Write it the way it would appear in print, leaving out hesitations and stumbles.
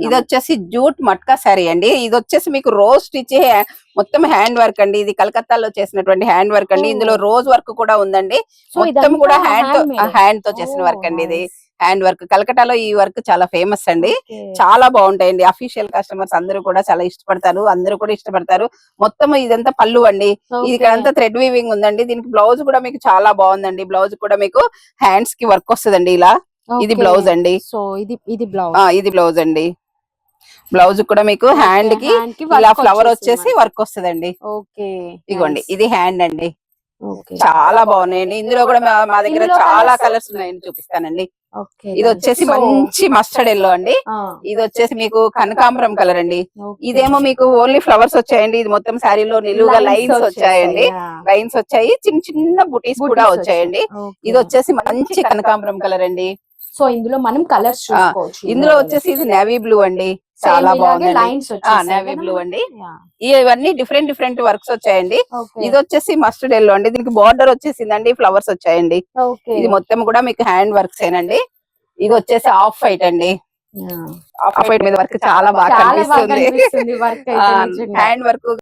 ఇది వచ్చేసి జూట్ మట్కా శారీ అండి. ఇది వచ్చేసి మీకు రోజ్ స్టిచ్ మొత్తం హ్యాండ్ వర్క్ అండి. ఇది కలకత్తాలో చేసినటువంటి హ్యాండ్ వర్క్ అండి. ఇందులో రోజ్ వర్క్ కూడా ఉందండి. మొత్తం కూడా హ్యాండ్ తో చేసిన వర్క్ అండి. ఇది హ్యాండ్ వర్క్ కలకత్తాలో ఈ వర్క్ చాలా ఫేమస్ అండి. చాలా బాగుంటాయండి. అఫీషియల్ కస్టమర్స్ అందరూ కూడా చాలా ఇష్టపడతారు. అందరూ కూడా ఇష్టపడతారు. మొత్తం ఇదంతా పళ్ళు అండి. ఇదంతా థ్రెడ్ వీవింగ్ ఉందండి. దీనికి బ్లౌజ్ కూడా మీకు చాలా బాగుందండి. బ్లౌజ్ కూడా మీకు హ్యాండ్స్ కి వర్క్ వస్తుందండి. ఇలా ఇది బ్లౌజ్ అండి. సో ఇది బ్లౌజ్ అండి. బ్లౌజ్ కూడా మీకు హ్యాండ్ కి ఇలా ఫ్లవర్ వచ్చేసి వర్క్ వస్తుందండి. ఇగోండి ఇది హ్యాండ్ అండి. చాలా బాగున్నాయండి. ఇందులో కూడా మా దగ్గర చాలా కలర్స్ ఉన్నాయండి, చూపిస్తానండి. ఇది వచ్చేసి మంచి మస్టర్డ్ ఎల్లో అండి. ఇది వచ్చేసి మీకు కనకాంబరం కలర్ అండి. ఇదేమో మీకు ఓన్లీ ఫ్లవర్స్ వచ్చాయండి. ఇది మొత్తం శారీలో నిలువుగా లైన్స్ వచ్చాయండి. లైన్స్ వచ్చాయి, చిన్న చిన్న బుటీస్ కూడా వచ్చాయండి. ఇది వచ్చేసి మంచి కనకాంబరం కలర్ అండి. సో ఇందులో మనం కలర్స్ చూసుకోవచ్చు. ఇందులో వచ్చేసి ఇది నేవీ బ్లూ అండి. చాలా బాగుంది. నేవీ బ్లూ అండి. ఇవన్నీ డిఫరెంట్ డిఫరెంట్ వర్క్స్ వచ్చాయండి. ఇది వచ్చేసి మస్టర్డ్ ఎల్లో అండి. దీనికి బార్డర్ వచ్చేసిందండి, ఫ్లవర్స్ వచ్చాయండి. ఇది మొత్తం కూడా మీకు హ్యాండ్ వర్క్స్ ఏనండి. ఇది వచ్చేసి ఆఫ్ వైట్ అండి. ఆఫ్ వైట్ మీద వర్క్ చాలా బాగా కనిపిస్తుంది. Hand work